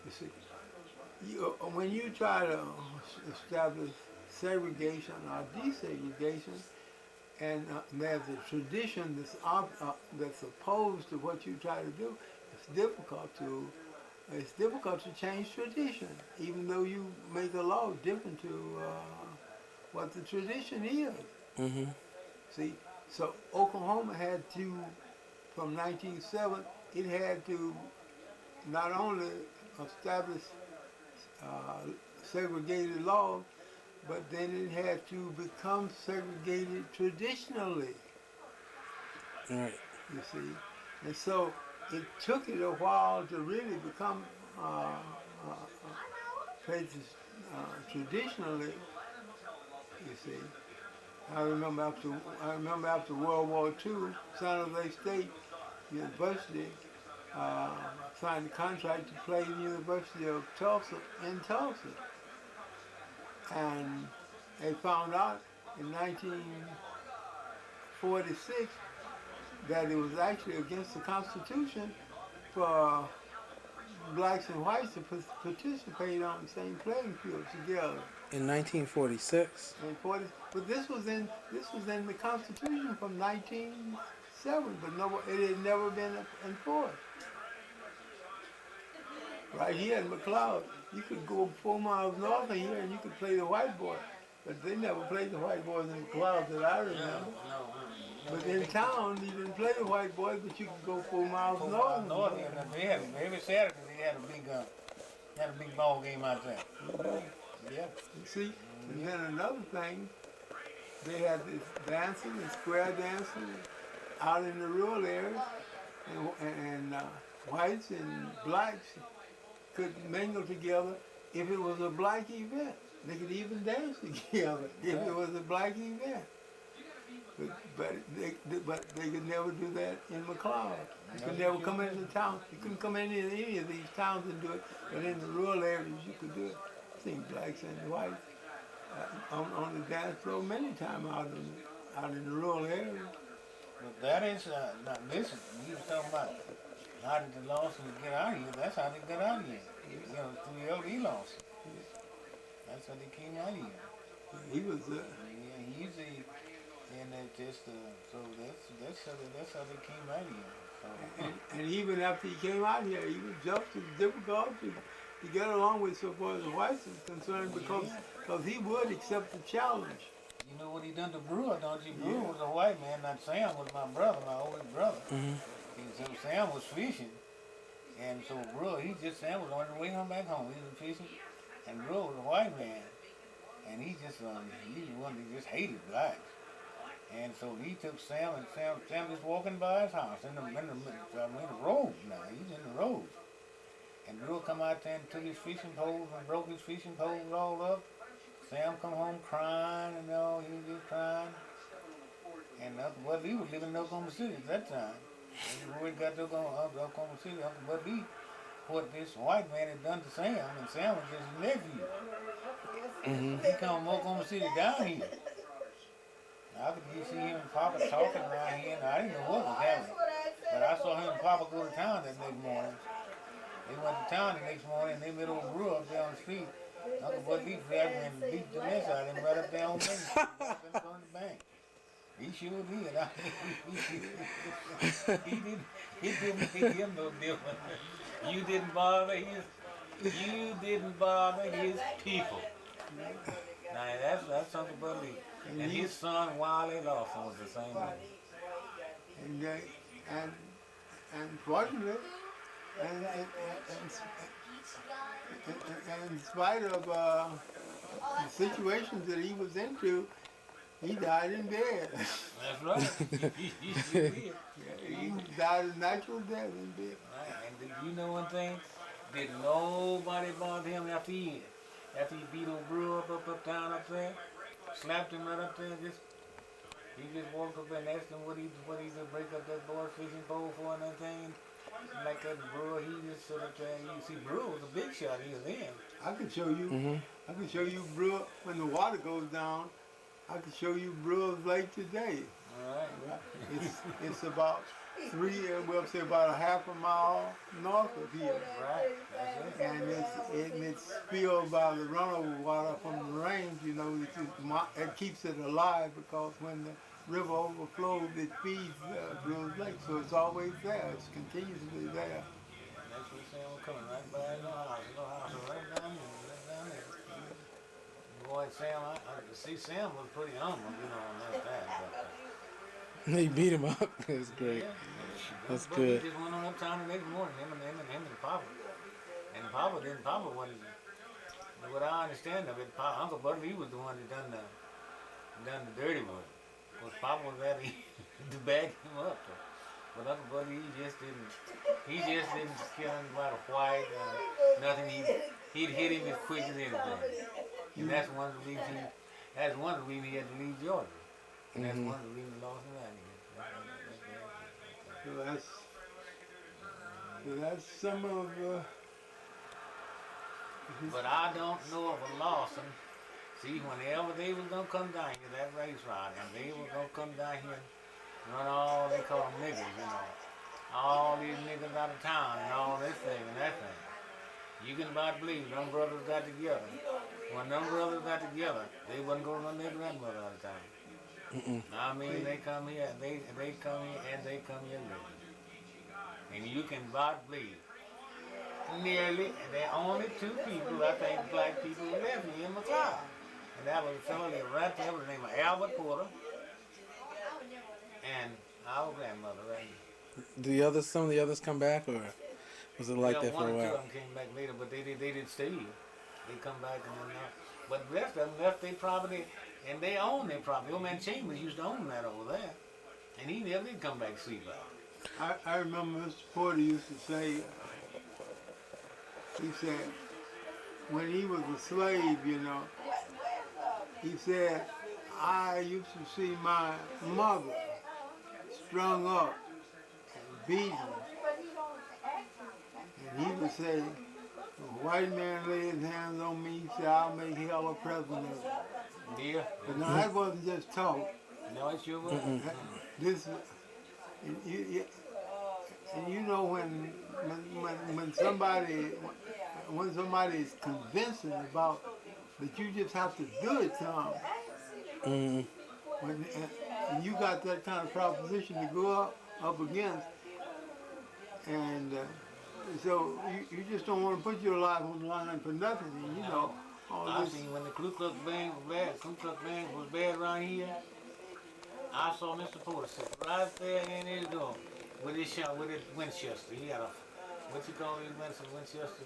Speaker 3: you see, when you try to establish segregation or desegregation, and there's a tradition that's opposed to what you try to do, it's difficult to it's difficult to change tradition, even though you make a law different to what the tradition is.
Speaker 1: Mhm.
Speaker 3: See, so Oklahoma had to, from 1907, it had to not only establish uh, segregated laws, but then it had to become segregated traditionally,
Speaker 1: Right.
Speaker 3: you see. And so it took it a while to really become places traditionally, you see. I remember after World War II, San Jose State University uh, signed a contract to play the University of Tulsa in Tulsa. And they found out in 1946 that it was actually against the Constitution for blacks and whites to participate on the same playing field together.
Speaker 1: In 1946.
Speaker 3: And 40, but this was in the Constitution from 1907, but no, it had never been enforced. Right here in McLeod, you could go 4 miles north of here and you could play the white boy, but they never played the white boys in McLeod that I remember. But in town, you didn't play the white boys, but you could go 4 miles north.
Speaker 2: North here, they had every Saturday they had a big ball game out there. Yeah.
Speaker 3: You see, and then another thing, they had this dancing and square dancing out in the rural areas, and whites and blacks could mingle together if it was a black event. They could even dance together if it was a black event. But they could never do that in McLeod. You could never come into town. You couldn't come into any of these towns and do it, but in the rural areas you could do it. I've seen blacks and whites on the dance floor many times out in the rural areas.
Speaker 2: But that is, now listen, you were talking about how did the Lawsons get out of here? That's how they got out of here. You know, through L.D. Lawson. That's how they came out of here.
Speaker 3: He was
Speaker 2: Yeah, he's and it just, so that's how they came out of here. So,
Speaker 3: and even after he came out here, he was just as difficult to get along with so far as the whites is concerned because he would accept the challenge.
Speaker 2: you know what he done to Brewer, don't you? Brewer was a white man, not Sam was my brother, my oldest brother.
Speaker 1: Mhm.
Speaker 2: And so Sam was fishing, and so Brewer, Sam was on the way home back home. He was fishing, and Brewer was a white man, and he just just hated blacks. And so he took Sam, and Sam just walking by his house in the road now. He's in the road. And Drew come out there and took his fishing poles and broke his fishing poles all up. Sam come home crying and all, he was just crying. And Uncle Bud Lee was living in Oklahoma City at that time. And before he got to Oklahoma City, Uncle Bud Lee, what this white man had done to Sam, and Sam was just his nephew.
Speaker 1: Mhm.
Speaker 2: He come from Oklahoma City down here. I could see him and Papa talking around here, and I didn't know what was happening. But I saw him and Papa go to town that next morning. They went to town the next morning, and they met old Brewer up there on the street. Uncle Bud Lee grabbed him and beat the mess out of him right up there on Main Street, on the bank. He sure did. It didn't make him no difference. You didn't bother his people. Now that's Uncle Bud Lee. And his son Wiley Lawson was the same way.
Speaker 3: And fortunately, and in spite of the situations that he was into, he died in bed.
Speaker 2: That's right. He
Speaker 3: He died a natural death in bed.
Speaker 2: right. And did you know one thing? Did nobody bother him after he beat old Brewer up down up there? Slapped him right up there, he just walked up and asked him what he could break up that boy's fishing pole for and everything. And like that Brewer, he just stood up there and you see Brewer was a big shot he was in.
Speaker 3: I could show you Brewer when the water goes down. I could show you Brewer's Lake today.
Speaker 2: Alright.
Speaker 3: It's about about a half a mile north of here.
Speaker 2: Right. That's it.
Speaker 3: And it's filled by the runover water from the rains, you know, it keeps it alive because when the river overflows, it feeds Brewer's Lake. So it's always there. It's continuously there.
Speaker 2: Actually, Sam was coming right by no house right down there. Boy, Sam, see, Sam was pretty humble, you know, on that time.
Speaker 1: He beat him up. That's great.
Speaker 2: Yeah,
Speaker 1: That's
Speaker 2: but
Speaker 1: good.
Speaker 2: he just went on uptown the next morning, him and Papa. And Papa wasn't, what I understand of it, Uncle Buddy, he was the one that done the dirty work. Because Papa was there to back him up. But Uncle Buddy, he just didn't kill anybody white, nothing. He'd hit him as quick as anything. And that's one of the reasons he had to leave Georgia. And that's one of the reasons Lawson out here.
Speaker 3: So that's some of.
Speaker 2: But I don't know of a Lawson. See, whenever they was gonna come down here, that race ride, and they were gonna come down here and run all they call them niggas, you know, all these niggas out of town and all this thing and that thing. You can about believe them brothers got together. When them brothers got together, they wasn't gonna run their grandmother out of town. I mean, they come here, they come here, and they come here living. And you can about believe. Nearly, the only two people, I think, black people who lived here in McLeod. And that was a fellow that right there was named Albert Porter and our grandmother right here.
Speaker 1: Some of the others come back, or was it like that for a
Speaker 2: One or two
Speaker 1: while?
Speaker 2: of them came back later, but they didn't stay here. They come back and then but the rest of them left their property, and they own their property. Old man Chambers used to own that over there. And he never did come back to sleep out.
Speaker 3: I remember Mr. Porter used to say, he said, when he was a slave, you know, he said, I used to see my mother strung up and beaten. And he would say, if a white man lay his hands on me, he said, I'll make hell a present of him.
Speaker 2: Yeah.
Speaker 3: But now that wasn't just talk.
Speaker 2: No, it sure was.
Speaker 3: This, and you know when somebody is convincing about that, you just have to do it to them. And you got that kind of proposition to go up against, and so you just don't want to put your life on the line for nothing. You know, all
Speaker 2: I
Speaker 3: this.
Speaker 2: seen when the Ku Klux Klan was bad around here. I saw Mr. Porter sit right there in his door with his Winchester. He had a, what you call these Winchester,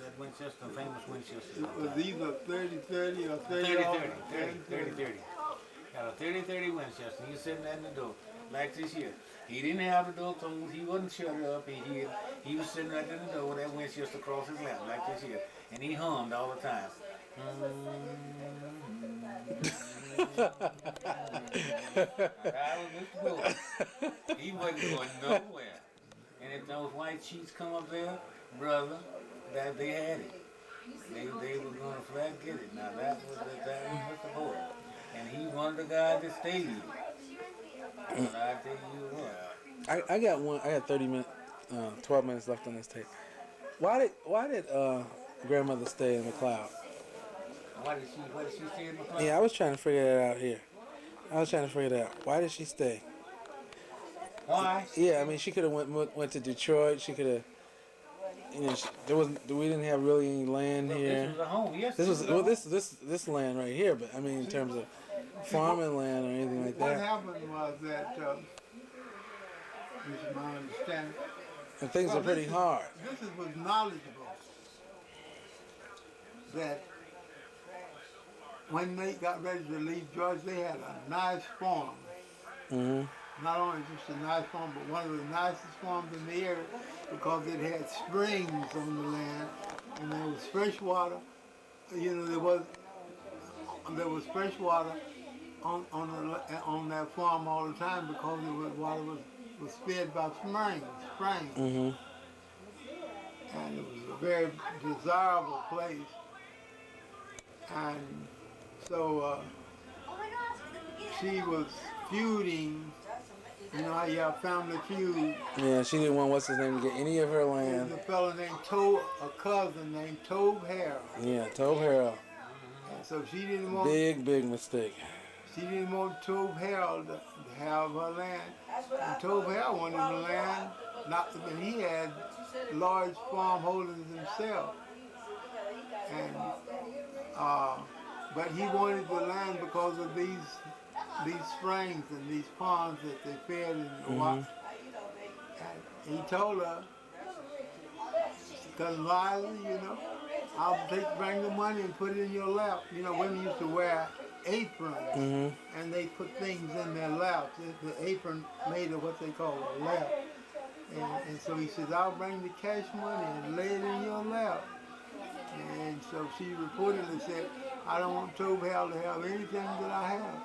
Speaker 2: that Winchester, famous Winchester.
Speaker 3: It was either 30-30 or 30-30.
Speaker 2: Got a 30-30 Winchester. He was sitting there in the door like this here. He didn't have the door closed. He wasn't shut up. He was sitting right in the door with that Winchester across his lap like this here. And he hummed all the time. That was Mr. Porter. He wasn't going nowhere. And if those white sheets come up there, brother, that they had it. They were going to flat get it. Now that was Mr. Porter. And he one of the guys that stayed here. But I tell you what.
Speaker 1: I got 12 minutes left on this tape. Why did grandmother stay in the cloud?
Speaker 2: Why did she stay in the club?
Speaker 1: Yeah, I was trying to figure that out here. Why did she stay?
Speaker 2: Why?
Speaker 1: Yeah, I mean, she could have went to Detroit. She could have, you know, we didn't have really any land
Speaker 2: Look,
Speaker 1: here.
Speaker 2: this was a home. Yes,
Speaker 1: This land right here, but I mean, in terms of farming land or anything like
Speaker 3: What
Speaker 1: that.
Speaker 3: happened was that, this is my understanding.
Speaker 1: And things are pretty hard.
Speaker 3: This was knowledgeable. That when they got ready to leave Georgia, they had a nice farm.
Speaker 1: Mm-hmm.
Speaker 3: Not only just a nice farm, but one of the nicest farms in the area, because it had springs on the land, and there was fresh water. You know, there was fresh water on that farm all the time, because water was fed by springs.
Speaker 1: Mm-hmm.
Speaker 3: And it was a very desirable place. And so she was feuding. You know how you have family feud.
Speaker 1: Yeah, she didn't want what's his name to get any of her land.
Speaker 3: There's a fellow named a cousin named Tobe Harold.
Speaker 1: Yeah, Tobe Harold.
Speaker 3: And so she didn't want
Speaker 1: Big mistake.
Speaker 3: She didn't want Tobe Harold to have her land. And Tobel wanted the land, and he had large farm holdings himself. And but he wanted the land because of these springs and these ponds that they fed in the water. And he told her, because Liza, I'll bring the money and put it in your lap. Women used to wear aprons, and they put things in their laps. The apron made of what they call a lap. And so he says, I'll bring the cash money and lay it in your lap. And so she reportedly said, I don't want Tobel to have anything that I have.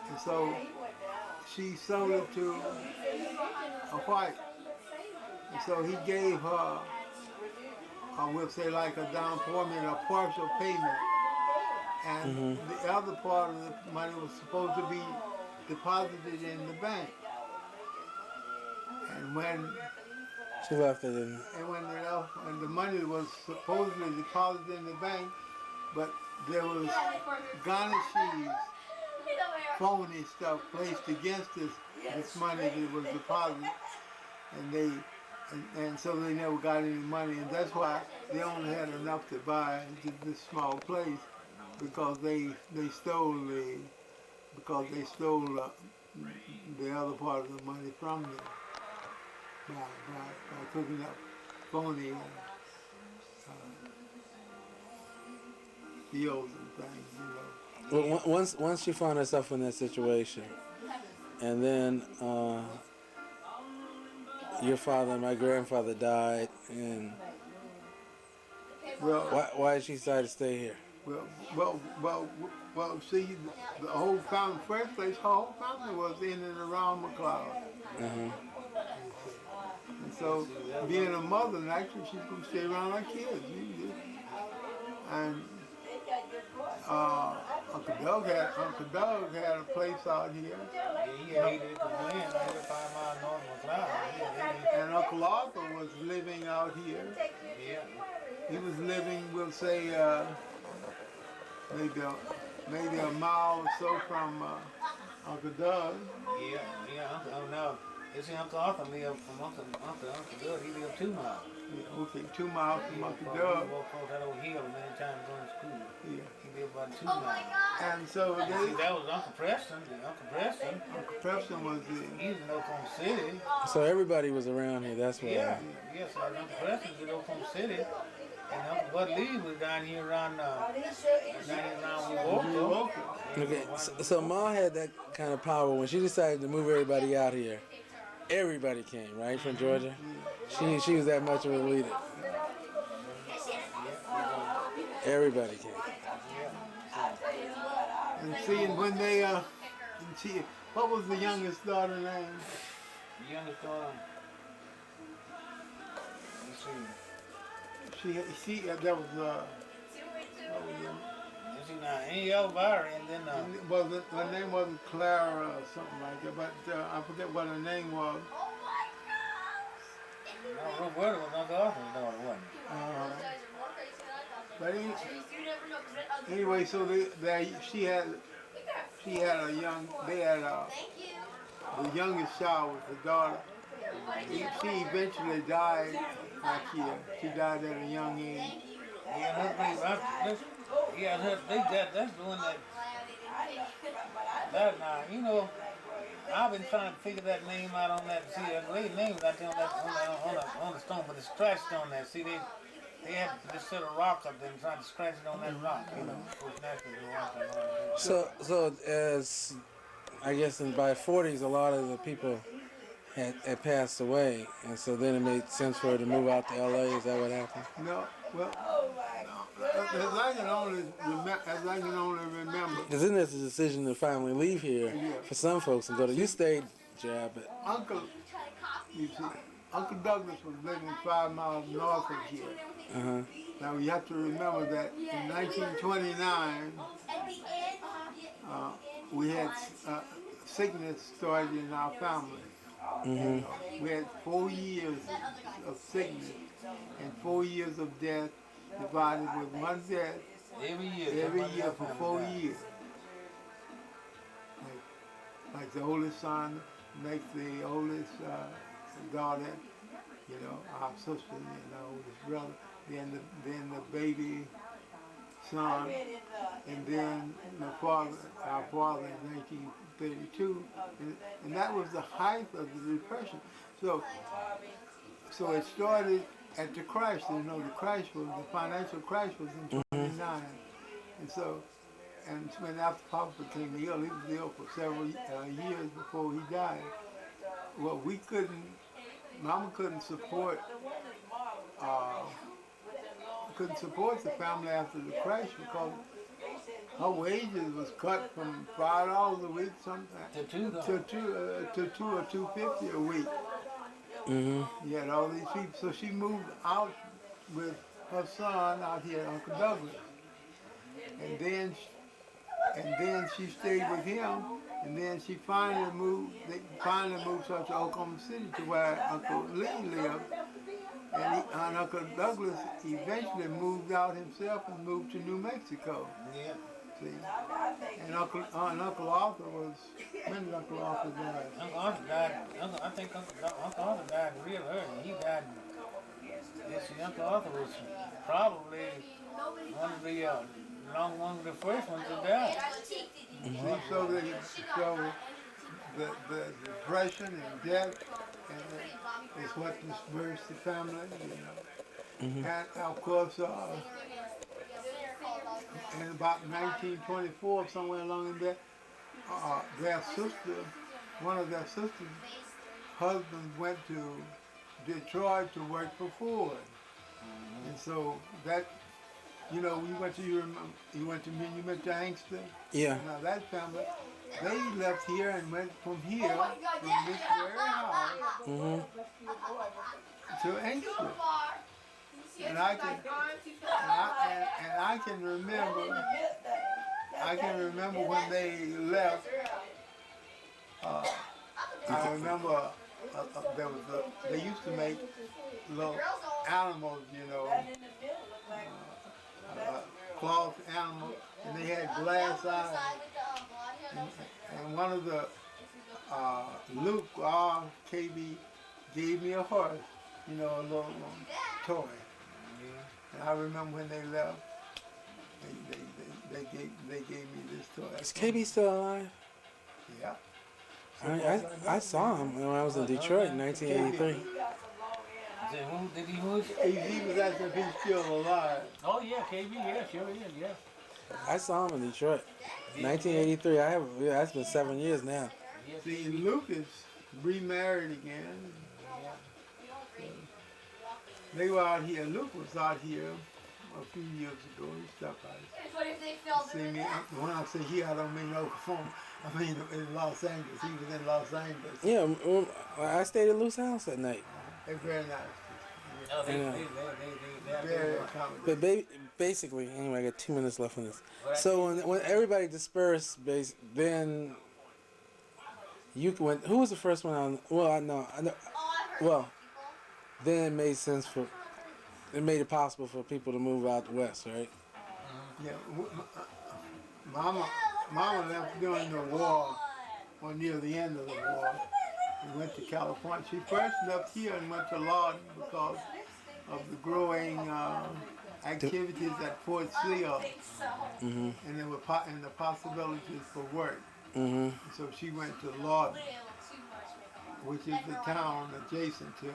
Speaker 3: And so she sold it to a white. And so he gave her, we'll say like a down payment, a partial payment. And the other part of the money was supposed to be deposited in the bank. And when
Speaker 1: she left it in.
Speaker 3: And when the money was supposedly deposited in the bank, but there was garnishes, phony stuff placed against this money that was deposited, and so they never got any money, and that's why they only had enough to buy this small place, because they stole the other part of the money from them by cooking up phony deals and things,
Speaker 1: Well, once she found herself in that situation, and then your father and my grandfather died, and why did she decide to stay here?
Speaker 3: Well, see, the whole family, first place, her whole family was in and around McLeod. And so, being a mother, naturally, she's going to stay around her kids. And Uncle Doug had a place out here.
Speaker 2: He hated it because we ain't 95 miles north of McLeod.
Speaker 3: And Uncle Arthur was living out here.
Speaker 2: Yeah.
Speaker 3: He was living, we'll say, maybe a mile or so from Uncle Doug.
Speaker 2: Yeah. Oh no. You see, Uncle Arthur lived from Uncle Doug. He lived 2 miles.
Speaker 3: Yeah, okay, 2 miles from Uncle Doug.
Speaker 2: He walked across that old hill many times going to school.
Speaker 3: Yeah.
Speaker 2: He lived about 2 miles.
Speaker 3: And so
Speaker 2: See, that was Uncle Preston.
Speaker 3: Uncle Preston was
Speaker 2: He was in Oklahoma City.
Speaker 1: So everybody was around here. That's why.
Speaker 2: Yeah. So Uncle Preston was in Oklahoma City. And Uncle Bud Lee was down here around Milwaukee.
Speaker 1: Okay, so Ma had that kind of power when she decided to move everybody out here. Everybody came, right, from Georgia. She was that much of a leader. Everybody came.
Speaker 3: And see, and when they what was the youngest daughter name?
Speaker 2: The youngest daughter.
Speaker 3: That was
Speaker 2: See now, ain't Elvira, and then
Speaker 3: her name wasn't Clara or something like that, but I forget what her name was.
Speaker 2: no, Roberta was Uncle Arthur's daughter, wasn't it?
Speaker 3: But anyway, so she had a young. They had the youngest child was the daughter. She eventually died that year. She died at a young age.
Speaker 2: That's the one that now, I've been trying to figure that name out on that. See, that lady name was out there on the stone, but it's scratched on that. See, they had this set of rocks up there and trying to scratch it on that rock,
Speaker 1: So as I guess by 40s, a lot of the people had passed away, and so then it made sense for her to move out to LA. Is that what happened?
Speaker 3: No, well, as I can only remember.
Speaker 1: Because then there's a decision to finally leave here for some folks and go to. You stayed, Jab, but
Speaker 3: Uncle Douglas was living 5 miles north of here. Now you have to remember that in 1929, we had sickness started in our family. We had 4 years of sickness and 4 years of death divided with one death every year for 4 years. like the oldest son makes the oldest daughter, you know, our sister and our oldest brother. Then the baby son, and then our father in 1932, and that was the height of the Depression. So it started at the crash. You know, the financial crash was in '29, and so. And when after Papa became ill, he was ill for several years before he died. Well, Mama uh, couldn't support the family after the crash because her wages was cut from $5 a week sometimes to two or $2.50 a week.
Speaker 1: Mm-hmm.
Speaker 3: You had all these people, so she moved out with her son out here, Uncle Douglas, and then she stayed with him, and then she finally moved. They finally moved her to Oklahoma City to where Uncle Lee lived, and Uncle Douglas eventually moved out himself and moved to New Mexico.
Speaker 2: Yeah.
Speaker 3: See, and Uncle Arthur was when did Uncle Arthur die?
Speaker 2: Uncle Arthur died. I think Uncle Arthur died real early. He died. Uncle Arthur was probably one of the first ones to die.
Speaker 3: Mm-hmm. So the depression and death is what dispersed the family, you know.
Speaker 1: Mm-hmm.
Speaker 3: And of course, in about 1924, somewhere along in there, one of their sisters' husbands went to Detroit to work for Ford, and so that. You know, you went to Angster.
Speaker 1: Yeah.
Speaker 3: Now that family, they left here and went from here, from this very house, to Angster. And I can remember when they left. I remember they used to make little animals, you know. Cloth animals, and they had glass eyes. And one of the Luke KB gave me a horse, you know, a little toy. And I remember when they left, they gave me this toy.
Speaker 1: Is KB still alive?
Speaker 3: Yeah.
Speaker 1: I saw him when I was in Detroit in 1983.
Speaker 2: Did he move?
Speaker 3: He was asking if he's still alive.
Speaker 2: Oh yeah, KB, yeah, sure is, yeah.
Speaker 1: I saw him in Detroit, 1983. That's been 7 years now.
Speaker 3: See, Lucas remarried again. They were out here. Luke was out here a few years ago. He stopped by. See me. When I say here, I don't mean Oklahoma. I mean in Los Angeles. He was in Los Angeles.
Speaker 1: Yeah, I stayed at Lou's house that night.
Speaker 3: They're very nice.
Speaker 2: Oh, they
Speaker 3: Very accommodating.
Speaker 1: But basically, anyway, I got 2 minutes left on this. So when everybody dispersed, then you went. Who was the first one on? Well, I know. Well, then it made sense it made it possible for people to move out west, right?
Speaker 3: Yeah, Mama left during the war, or near the end of the war. We went to California. She first left here and went to Lawson because of the growing activities at Fort Sill, and the possibilities for work. So she went to Lawson, which is the town adjacent to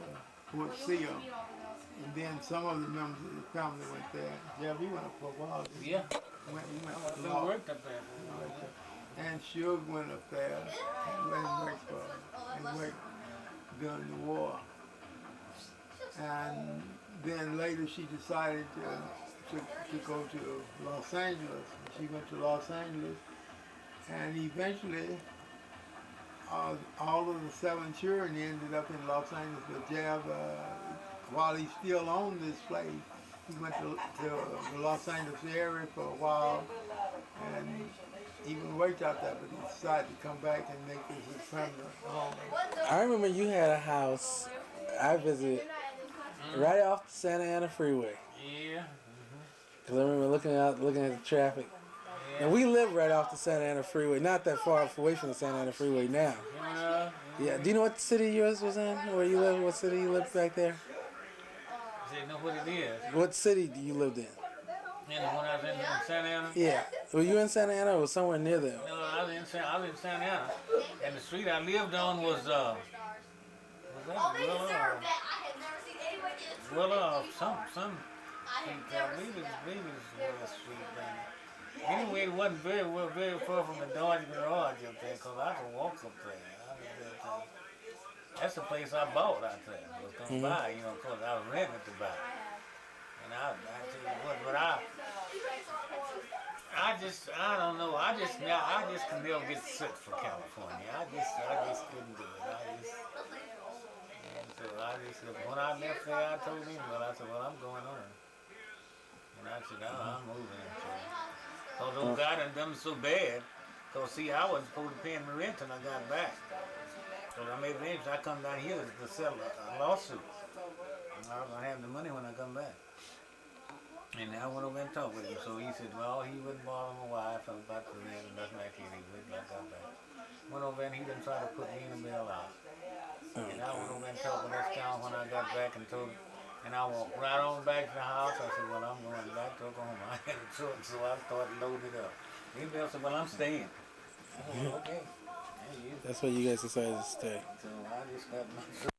Speaker 3: Fort Sill. And then some of the members of the family went there. Yeah, we went up for a while.
Speaker 2: Yeah.
Speaker 3: We went to
Speaker 2: They
Speaker 3: Lawson.
Speaker 2: worked up there.
Speaker 3: And Suge went up there and worked during the war. And then later she decided to go to Los Angeles. She went to Los Angeles, and eventually all of the 7 children ended up in Los Angeles. But Jab, while he still owned this place, he went to the Los Angeles area for a while, and even worked out there, but he decided to come back and make this his permanent home.
Speaker 1: I remember you had a house I visited right off the Santa Ana freeway.
Speaker 2: Yeah.
Speaker 1: Cause I remember looking at the traffic. And we live right off the Santa Ana Freeway, not that far away from the Santa Ana Freeway now. Yeah. Do you know what city yours was in? Where you live? What city you lived back there?
Speaker 2: You know what it is.
Speaker 1: What city do you lived in?
Speaker 2: And when I was in Santa Ana.
Speaker 1: Yeah. Were you in Santa Ana or was somewhere near there?
Speaker 2: No, I was in Santa Ana. And the street I lived on was that? Some I believe it was street thing. Anyway, it wasn't very far from the Dodge Garage up there, because I could walk up there. That's the place I bought, I think. I was going to buy, because I was renting it to buy. And I tell you what, but I don't know. I just can never get sick for California. I just couldn't do it. When I left there, I told him, I said, I'm going on. And I said, I'm moving. Although God had done so bad, because see, I wasn't supposed to pay my rent until I got back. So I made arrangements. I come down here to settle a lawsuit. And I was going to have the money when I come back. And I went over and talked with him. So he said, he wouldn't bother my wife about the rent and nothing like that. He wouldn't like that back. Went over and he didn't try to put me in the bail out. And I went over and talked with this town when I got back and told him. And I walked right on back to the house. I said, I'm going back to Oklahoma. I had a truck, so I started loading it up. He said, I'm staying. I said, okay.
Speaker 1: That's why you guys decided to stay.
Speaker 2: So I just got my truck.